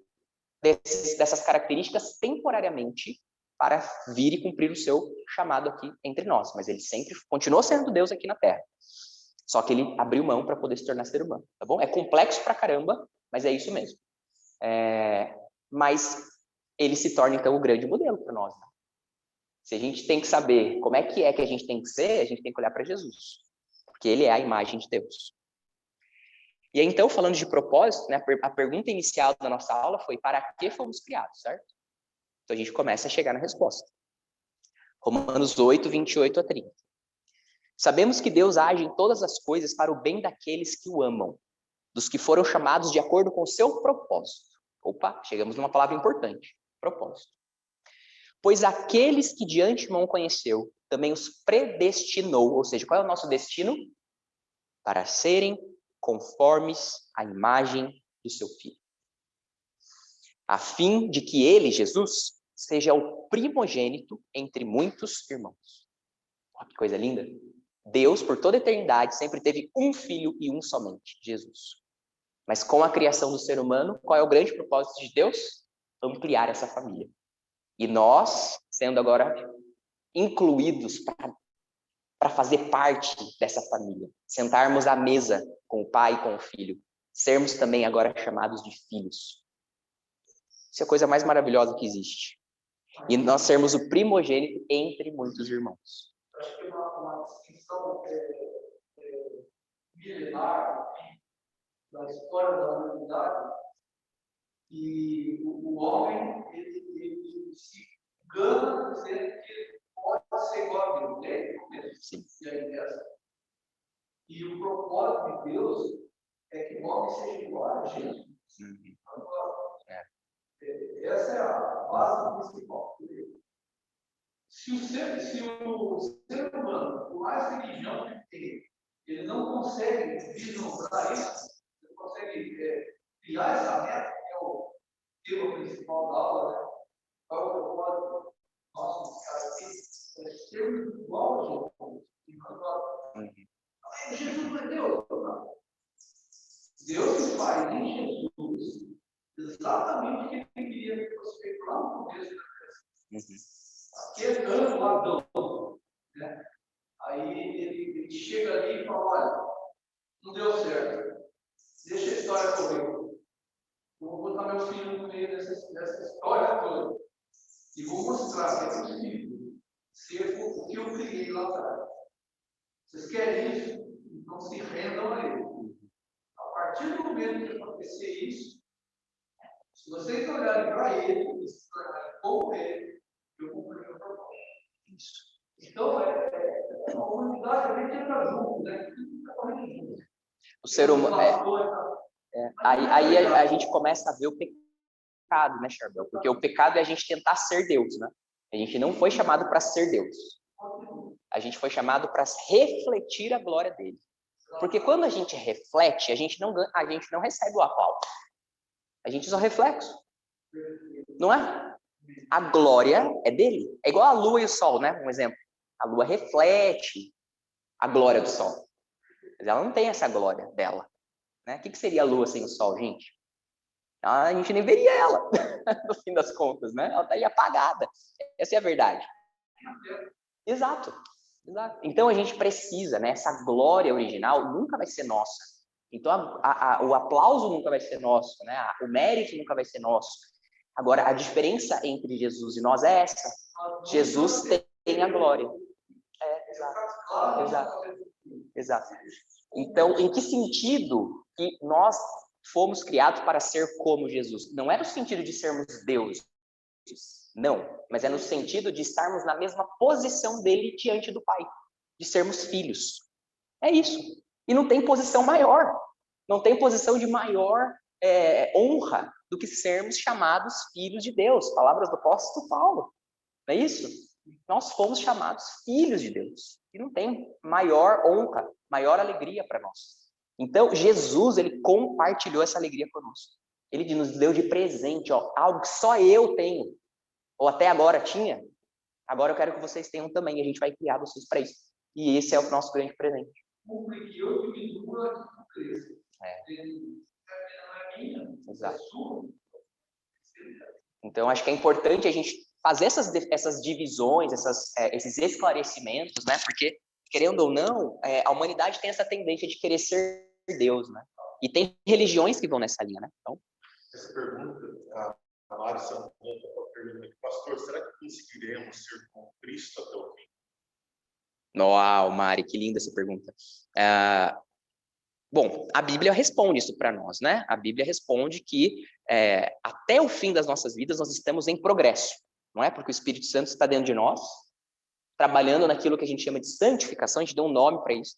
dessas características temporariamente para vir e cumprir o seu chamado aqui entre nós. Mas ele sempre continuou sendo Deus aqui na Terra. Só que ele abriu mão para poder se tornar ser humano, tá bom? É complexo pra caramba, mas é isso mesmo. Mas ele se torna, então, o grande modelo para nós. Né? Se a gente tem que saber como é que a gente tem que ser, a gente tem que olhar para Jesus. Porque ele é a imagem de Deus. E aí, então, falando de propósito, né, a pergunta inicial da nossa aula foi: para que fomos criados, certo? Então, a gente começa a chegar na resposta. Romanos 8, 28 a 30. Sabemos que Deus age em todas as coisas para o bem daqueles que o amam, dos que foram chamados de acordo com o seu propósito. Opa, chegamos numa palavra importante: propósito. Pois aqueles que de antemão conheceu, também os predestinou, ou seja, qual é o nosso destino? Para serem conformes à imagem do seu Filho, a fim de que ele, Jesus, seja o primogênito entre muitos irmãos. Olha que coisa linda! Deus, por toda a eternidade, sempre teve um Filho e um somente, Jesus. Mas com a criação do ser humano, qual é o grande propósito de Deus? Ampliar essa família. E nós, sendo agora incluídos para fazer parte dessa família, sentarmos à mesa com o Pai e com o Filho, sermos também agora chamados de filhos. Isso é a coisa mais maravilhosa que existe. E nós sermos o primogênito entre muitos irmãos. Acho que é uma distinção milenar da história da humanidade, e o homem ele se engana dizendo que pode ser igual a Deus, né? Sim. E o propósito de Deus é que o homem seja igual a Jesus. Essa é a base principal. Se o ser humano, por mais religião que tenha, ele não consegue vislumbrar isso, ele consegue criar essa meta, que é o tema principal da aula, né? Qual é o propósito nosso cara aqui? É ser igual a Jesus. Jesus não é Deus, não. Deus faz em Jesus exatamente o que ele queria que fosse feito lá no começo da criação. Aquele ano Adão, né? Aí ele chega ali e fala: olha, não deu certo, deixa a história correr. Eu vou botar meu filho no meio dessa história toda e vou mostrar que é possível ser o que eu criei lá atrás. Vocês querem isso? Então se rendam a ele. A partir do momento que acontecer isso, se vocês olharem para ele e se tornarem como ele, eu cumpri o propósito. Isso. Então, a humanidade a gente entra junto, né? O ser humano. Aí a gente começa a ver o pecado, né, Charbel? Porque o pecado é a gente tentar ser Deus, né? A gente não foi chamado para ser Deus. A gente foi chamado para refletir a glória dele. Porque quando a gente reflete, a gente não recebe o aplauso. A gente só reflexo. Não é? A glória é dele. É igual a lua e o sol, né? Um exemplo. A lua reflete a glória do sol. Mas ela não tem essa glória dela. Né? O que seria a lua sem o sol, gente? A gente nem veria ela, no fim das contas, né? Ela está aí apagada. Essa é a verdade. Exato. Então a gente precisa, né? Essa glória original nunca vai ser nossa. Então o aplauso nunca vai ser nosso, né? O mérito nunca vai ser nosso. Agora, a diferença entre Jesus e nós é essa. Jesus tem a glória. Exato. Então, em que sentido que nós fomos criados para ser como Jesus? Não é no sentido de sermos deuses. Não, mas é no sentido de estarmos na mesma posição dele diante do Pai, de sermos filhos. É isso. E não tem posição maior, não tem posição de maior honra do que sermos chamados filhos de Deus. Palavras do apóstolo Paulo, não é isso? Nós fomos chamados filhos de Deus. E não tem maior honra, maior alegria para nós. Então, Jesus, ele compartilhou essa alegria conosco. Ele nos deu de presente, algo que só eu tenho, ou até agora tinha. Agora eu quero que vocês tenham também, e a gente vai criar vocês para isso. E esse é o nosso grande presente. Porque eu diminua a cresça. Exato. Então, acho que é importante a gente fazer essas divisões, esses esclarecimentos, né? Porque, querendo ou não, a humanidade tem essa tendência de querer ser Deus, né? E tem religiões que vão nessa linha, né? Então, essa pergunta, a Mari Santos pergunta, pastor, será que conseguiremos ser com Cristo até o fim? Uau, Mari, que linda essa pergunta. Bom, a Bíblia responde isso para nós, né? A Bíblia responde que até o fim das nossas vidas nós estamos em progresso, não é? Porque o Espírito Santo está dentro de nós, trabalhando naquilo que a gente chama de santificação. A gente deu um nome para isso.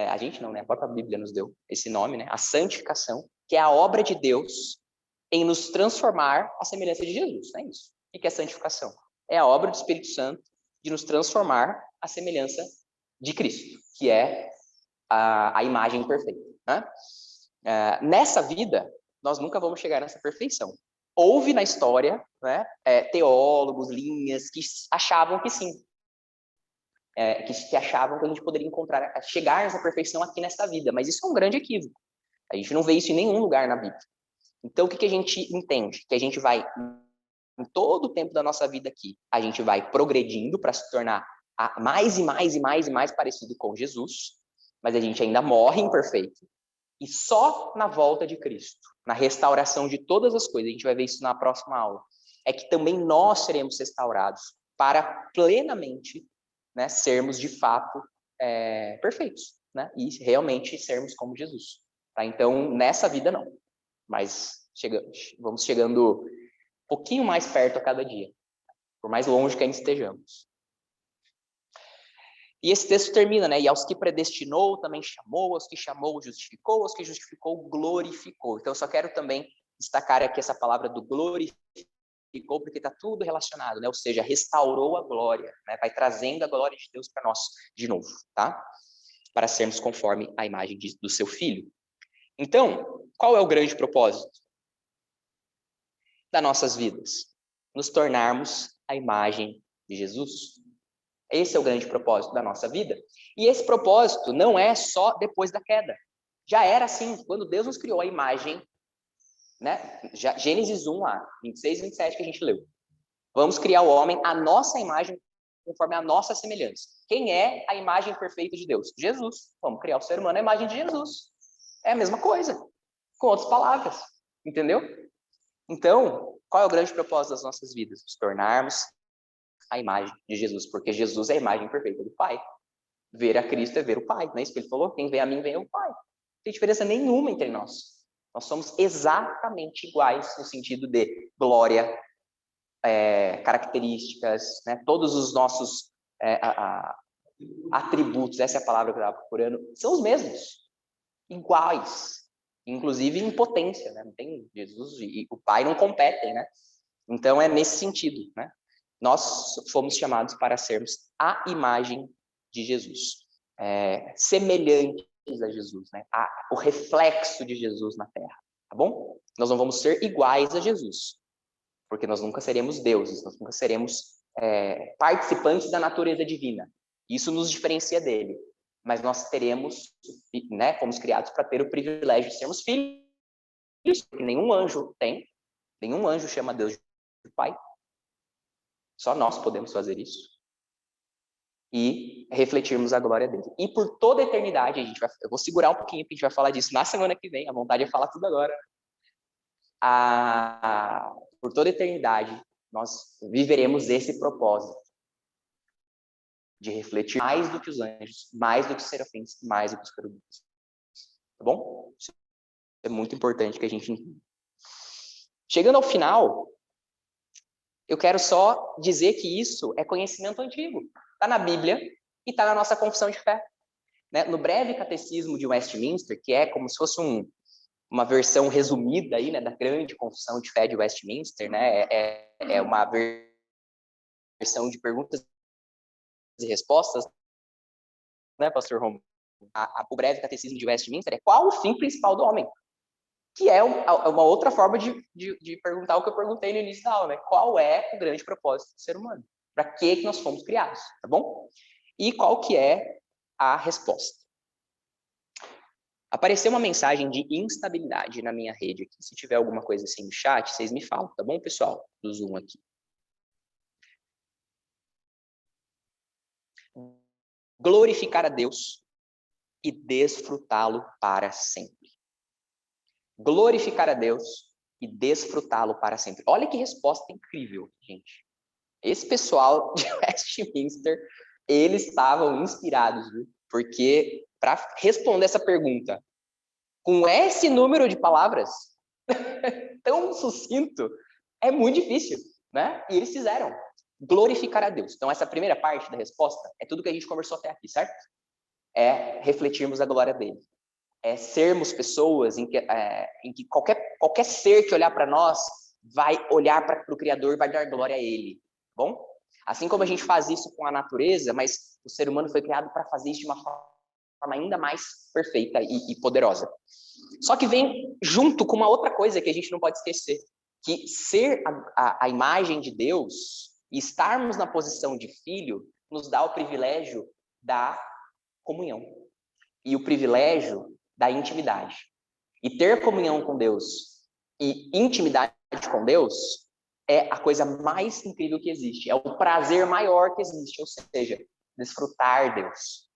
A gente não, né? A própria Bíblia nos deu esse nome, né? A santificação, que é a obra de Deus em nos transformar à semelhança de Jesus, não é isso? O que é santificação? É a obra do Espírito Santo de nos transformar à semelhança de Cristo, que é a imagem perfeita, né? Nessa vida, nós nunca vamos chegar nessa perfeição. Houve na história, né, teólogos, linhas que achavam que sim, que achavam que a gente poderia chegar nessa perfeição aqui nessa vida, mas isso é um grande equívoco. A gente não vê isso em nenhum lugar na Bíblia. Então, o que a gente entende? Que a gente vai, em todo o tempo da nossa vida aqui, a gente vai progredindo para se tornar mais e mais e mais e mais parecido com Jesus, mas a gente ainda morre imperfeito. E só na volta de Cristo, na restauração de todas as coisas, a gente vai ver isso na próxima aula, é que também nós seremos restaurados para plenamente, né, sermos de fato perfeitos, né, e realmente sermos como Jesus. Tá? Então, nessa vida não, mas vamos chegando um pouquinho mais perto a cada dia, por mais longe que ainda estejamos. E esse texto termina, né? E aos que predestinou, também chamou, aos que chamou, justificou, aos que justificou, glorificou. Então, eu só quero também destacar aqui essa palavra do glorificou, porque está tudo relacionado, né? Ou seja, restaurou a glória, né? Vai trazendo a glória de Deus para nós de novo, tá? Para sermos conforme a imagem do seu Filho. Então, qual é o grande propósito das nossas vidas? Nos tornarmos a imagem de Jesus. Esse é o grande propósito da nossa vida. E esse propósito não é só depois da queda. Já era assim, quando Deus nos criou a imagem, né? Gênesis 1, 26 e 27 que a gente leu. Vamos criar o homem à nossa imagem, conforme a nossa semelhança. Quem é a imagem perfeita de Deus? Jesus. Vamos criar o ser humano à imagem de Jesus. É a mesma coisa, com outras palavras. Entendeu? Então, qual é o grande propósito das nossas vidas? Nos tornarmos a imagem de Jesus, porque Jesus é a imagem perfeita do Pai. Ver a Cristo é ver o Pai, não é isso que ele falou? Quem vê a mim, vê o Pai. Não tem diferença nenhuma entre nós. Nós somos exatamente iguais no sentido de glória, características, né? Todos os nossos atributos, essa é a palavra que eu estava procurando, são os mesmos, iguais, inclusive em potência, né? Não tem Jesus e o Pai não competem, né? Então é nesse sentido, né? Nós fomos chamados para sermos a imagem de Jesus, semelhantes a Jesus, né? O reflexo de Jesus na Terra, tá bom? Nós não vamos ser iguais a Jesus, porque nós nunca seremos deuses, nós nunca seremos participantes da natureza divina. Isso nos diferencia dele, mas nós teremos, né? Fomos criados para ter o privilégio de sermos filhos, que nenhum anjo tem, nenhum anjo chama Deus de Pai. Só nós podemos fazer isso. E refletirmos a glória dele. E por toda a eternidade, eu vou segurar um pouquinho, porque a gente vai falar disso na semana que vem. A vontade é falar tudo agora. Por toda a eternidade, nós viveremos esse propósito de refletir mais do que os anjos, mais do que os serafins, mais do que os querubins. Tá bom? Isso é muito importante que a gente entenda. Chegando ao final, eu quero só dizer que isso é conhecimento antigo. Está na Bíblia e está na nossa confissão de fé. né? No breve catecismo de Westminster, que é como se fosse uma versão resumida aí, né, da grande confissão de fé de Westminster, né? É uma versão de perguntas e respostas, né, pastor Romulo? O breve catecismo de Westminster é: qual o fim principal do homem? Que é uma outra forma de perguntar o que eu perguntei no início da aula, né? Qual é o grande propósito do ser humano? Para que nós fomos criados, tá bom? E qual que é a resposta? Apareceu uma mensagem de instabilidade na minha rede aqui. Se tiver alguma coisa assim no chat, vocês me falam, tá bom, pessoal? Do Zoom aqui. Glorificar a Deus e desfrutá-lo para sempre. Glorificar a Deus e desfrutá-lo para sempre. Olha que resposta incrível, gente. Esse pessoal de Westminster, eles estavam inspirados, viu? Porque para responder essa pergunta com esse número de palavras tão sucinto, é muito difícil, né? E eles fizeram. Glorificar a Deus. Então, essa primeira parte da resposta é tudo que a gente conversou até aqui, certo? É refletirmos a glória dele. É sermos pessoas em que qualquer ser que olhar para nós vai olhar para o Criador e vai dar glória a ele. Bom? Assim como a gente faz isso com a natureza, mas o ser humano foi criado para fazer isso de uma forma ainda mais perfeita e poderosa. Só que vem junto com uma outra coisa que a gente não pode esquecer, que ser a imagem de Deus e estarmos na posição de filho nos dá o privilégio da comunhão e o privilégio da intimidade. E ter comunhão com Deus e intimidade com Deus é a coisa mais incrível que existe, é o prazer maior que existe, ou seja, desfrutar Deus.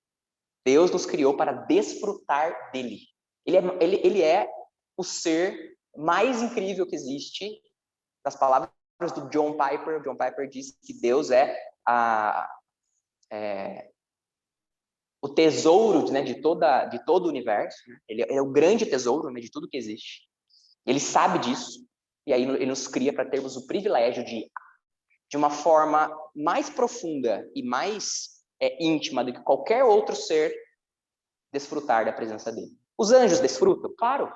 Deus nos criou para desfrutar dele. Ele é o ser mais incrível que existe. Nas palavras do John Piper, John Piper diz que Deus é o tesouro, né, de todo o universo. Né? Ele é o grande tesouro, né, de tudo que existe. Ele sabe disso. E aí ele nos cria para termos o privilégio de uma forma mais profunda e mais íntima do que qualquer outro ser, desfrutar da presença dele. Os anjos desfrutam? Claro.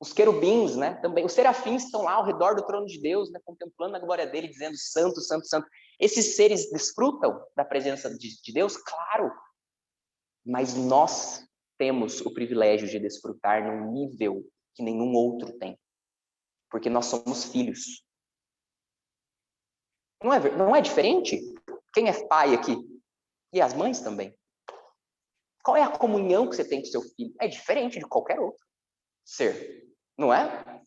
Os querubins, né, também. Os serafins estão lá ao redor do trono de Deus, né, contemplando a glória dele, dizendo santo, santo, santo. Esses seres desfrutam da presença de Deus? Claro. Mas nós temos o privilégio de desfrutar num nível que nenhum outro tem. Porque nós somos filhos. Não é diferente? Quem é pai aqui? E as mães também. Qual é a comunhão que você tem com seu filho? É diferente de qualquer outro ser, não é?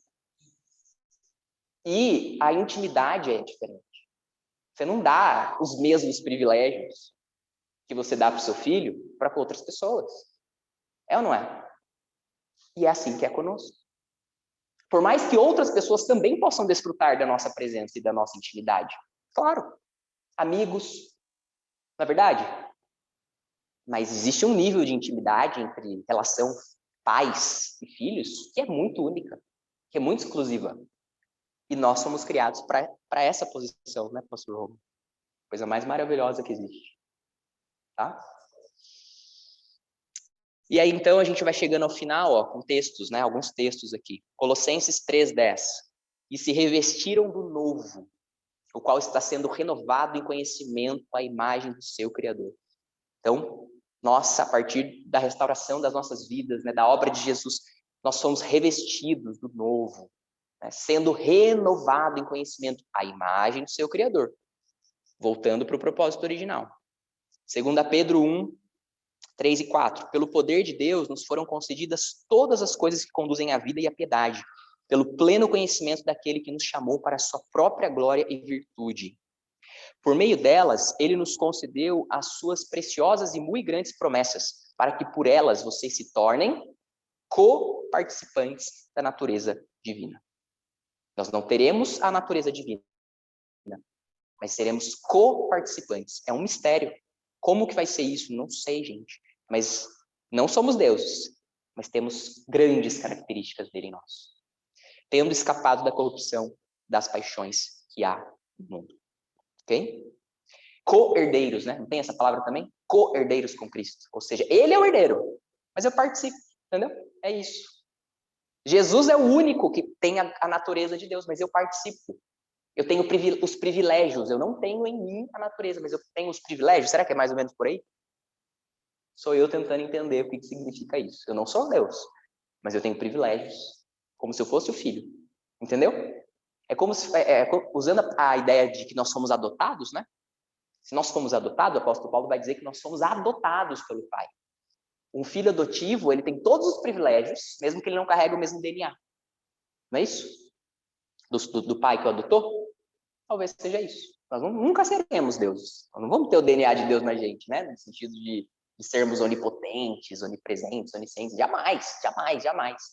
E a intimidade é diferente. Você não dá os mesmos privilégios que você dá para o seu filho para outras pessoas. É ou não é? E é assim que é conosco. Por mais que outras pessoas também possam desfrutar da nossa presença e da nossa intimidade. Claro. Amigos, não é verdade? Mas existe um nível de intimidade entre relação pais e filhos que é muito única, que é muito exclusiva. E nós somos criados para essa posição, né, pastor Romulo? Coisa mais maravilhosa que existe. Tá? E aí, então, a gente vai chegando ao final, ó, com textos, né? Alguns textos aqui. Colossenses 3:10. E se revestiram do novo, o qual está sendo renovado em conhecimento à imagem do seu Criador. Então, nós, a partir da restauração das nossas vidas, né, da obra de Jesus, nós somos revestidos do novo, né, sendo renovado em conhecimento à imagem do seu Criador. Voltando para o propósito original. 2 Pedro 1, 3 e 4. Pelo poder de Deus, nos foram concedidas todas as coisas que conduzem à vida e à piedade, pelo pleno conhecimento daquele que nos chamou para a sua própria glória e virtude. Por meio delas, ele nos concedeu as suas preciosas e muito grandes promessas, para que por elas vocês se tornem co-participantes da natureza divina. Nós não teremos a natureza divina, mas seremos co-participantes. É um mistério. Como que vai ser isso? Não sei, gente. Mas não somos deuses, mas temos grandes características dele em nós. Tendo escapado da corrupção das paixões que há no mundo. Ok? co-herdeiros, né? Não tem essa palavra também? Co-herdeiros com Cristo. Ou seja, ele é o herdeiro, mas eu participo, entendeu? É isso. Jesus é o único que tem a natureza de Deus, mas eu participo. Eu tenho os privilégios, eu não tenho em mim a natureza, mas eu tenho os privilégios. Será que é mais ou menos por aí? Sou eu tentando entender o que significa isso. Eu não sou Deus, mas eu tenho privilégios, como se eu fosse o filho. Entendeu? É como se, usando a ideia de que nós somos adotados, né? Se nós fomos adotados, o apóstolo Paulo vai dizer que nós somos adotados pelo Pai. Um filho adotivo, ele tem todos os privilégios, mesmo que ele não carregue o mesmo DNA. Não é isso? Do pai que o adotou? Talvez seja isso. Nós nunca seremos deuses. Nós não vamos ter o DNA de Deus na gente, né? No sentido de sermos onipotentes, onipresentes, oniscientes. Jamais, jamais, jamais.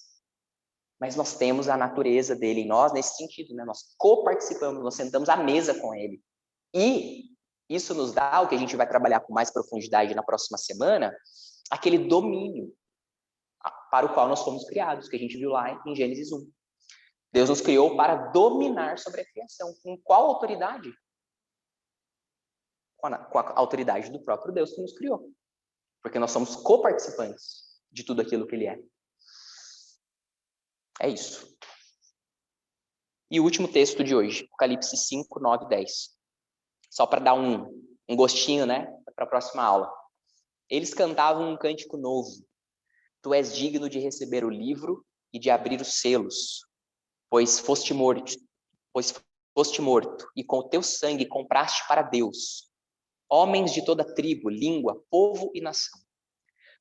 Mas nós temos a natureza dele em nós nesse sentido, né? Nós coparticipamos, nós sentamos à mesa com ele. E isso nos dá, o que a gente vai trabalhar com mais profundidade na próxima semana, aquele domínio para o qual nós fomos criados, que a gente viu lá em Gênesis 1. Deus nos criou para dominar sobre a criação. Com qual autoridade? Com a autoridade do próprio Deus que nos criou. Porque nós somos coparticipantes de tudo aquilo que ele é. É isso. E o último texto de hoje, Apocalipse 5, 9 e 10. Só para dar um gostinho, né, para a próxima aula. Eles cantavam um cântico novo. Tu és digno de receber o livro e de abrir os selos, pois foste morto, e com o teu sangue compraste para Deus homens de toda tribo, língua, povo e nação.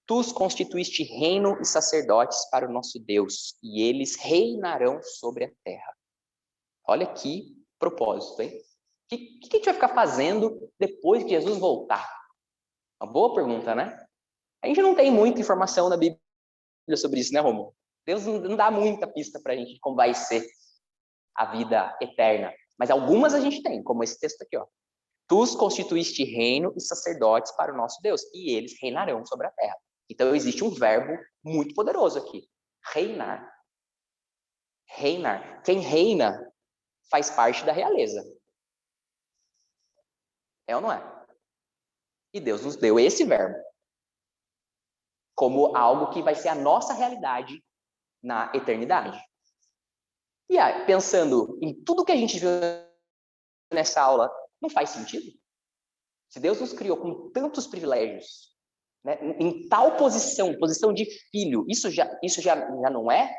Tu os constituíste reino e sacerdotes para o nosso Deus, e eles reinarão sobre a terra. Olha que propósito, hein? O que a gente vai ficar fazendo depois que Jesus voltar? Uma boa pergunta, né? A gente não tem muita informação na Bíblia sobre isso, né, Romulo? Deus não dá muita pista para a gente de como vai ser a vida eterna. Mas algumas a gente tem, como esse texto aqui, ó. Tu os constituíste reino e sacerdotes para o nosso Deus, e eles reinarão sobre a terra. Então, existe um verbo muito poderoso aqui. Reinar. Reinar. Quem reina faz parte da realeza. É ou não é? E Deus nos deu esse verbo como algo que vai ser a nossa realidade na eternidade. E aí, pensando em tudo que a gente viu nessa aula, não faz sentido? Se Deus nos criou com tantos privilégios, né, em tal posição de filho, isso já não é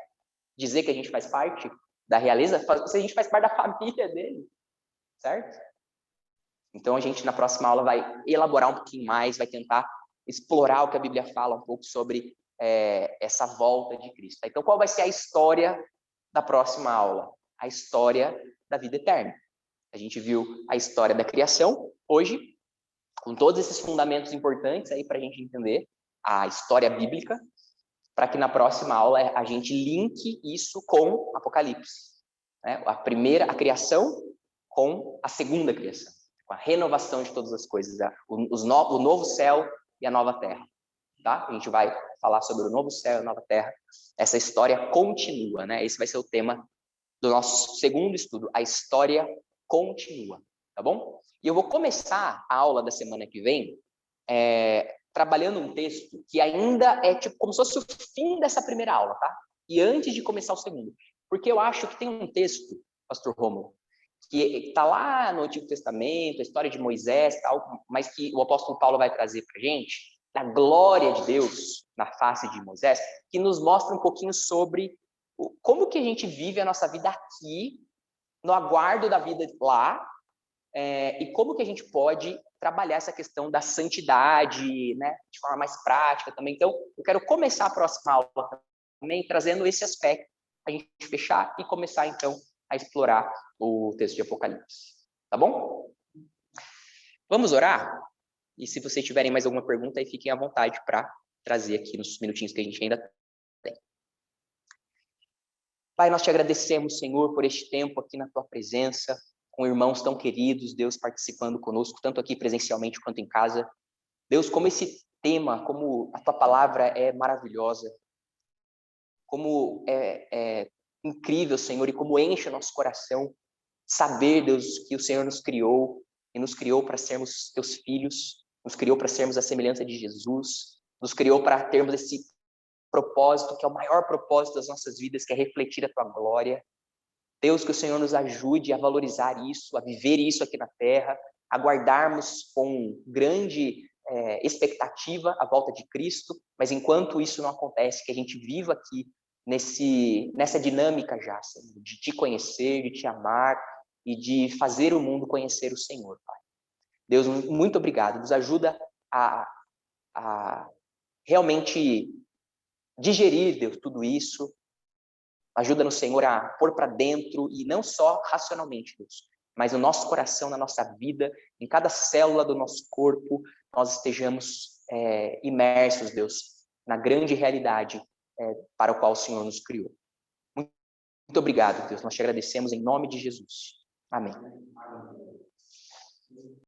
dizer que a gente faz parte da realeza? Se a gente faz parte da família dele, certo? Então a gente na próxima aula vai elaborar um pouquinho mais, vai tentar explorar o que a Bíblia fala um pouco sobre essa volta de Cristo. Então qual vai ser a história da próxima aula? A história da vida eterna. A gente viu a história da criação hoje, com todos esses fundamentos importantes aí para a gente entender a história bíblica, para que na próxima aula a gente linke isso com Apocalipse, né? A criação com a segunda criação, com a renovação de todas as coisas, o novo céu e a nova terra, tá? A gente vai falar sobre o novo céu e a nova terra. Essa história continua, né? Esse vai ser o tema do nosso segundo estudo, a história continua, tá bom? E eu vou começar a aula da semana que vem trabalhando um texto que ainda é tipo como se fosse o fim dessa primeira aula, tá? E antes de começar o segundo. Porque eu acho que tem um texto, Pastor Romulo, que está lá no Antigo Testamento, a história de Moisés, tal, mas que o apóstolo Paulo vai trazer para a gente, da glória de Deus na face de Moisés, que nos mostra um pouquinho sobre como que a gente vive a nossa vida aqui, no aguardo da vida lá, e como que a gente pode trabalhar essa questão da santidade, né, de forma mais prática também. Então, eu quero começar a próxima aula também trazendo esse aspecto, a gente fechar e começar, então, a explorar o texto de Apocalipse. Tá bom? Vamos orar? E se vocês tiverem mais alguma pergunta, aí fiquem à vontade para trazer aqui nos minutinhos que a gente ainda tem. Pai, nós te agradecemos, Senhor, por este tempo aqui na tua presença, com irmãos tão queridos, Deus, participando conosco, tanto aqui presencialmente quanto em casa. Deus, como esse tema, como a tua palavra é maravilhosa, como é incrível, Senhor, e como enche o nosso coração saber, Deus, que o Senhor nos criou e nos criou para sermos teus filhos, nos criou para sermos a semelhança de Jesus, nos criou para termos esse propósito, que é o maior propósito das nossas vidas, que é refletir a tua glória. Deus, que o Senhor nos ajude a valorizar isso, a viver isso aqui na terra, a guardarmos com grande expectativa a volta de Cristo, mas enquanto isso não acontece, que a gente viva aqui nessa dinâmica já, Senhor, de te conhecer, de te amar e de fazer o mundo conhecer o Senhor, Pai. Deus, muito obrigado. Nos ajuda a realmente digerir, Deus, tudo isso. Ajuda-nos, Senhor, a pôr para dentro, e não só racionalmente, Deus, mas no nosso coração, na nossa vida, em cada célula do nosso corpo, nós estejamos imersos, Deus, na grande realidade para o qual o Senhor nos criou. Muito obrigado, Deus. Nós te agradecemos em nome de Jesus. Amém.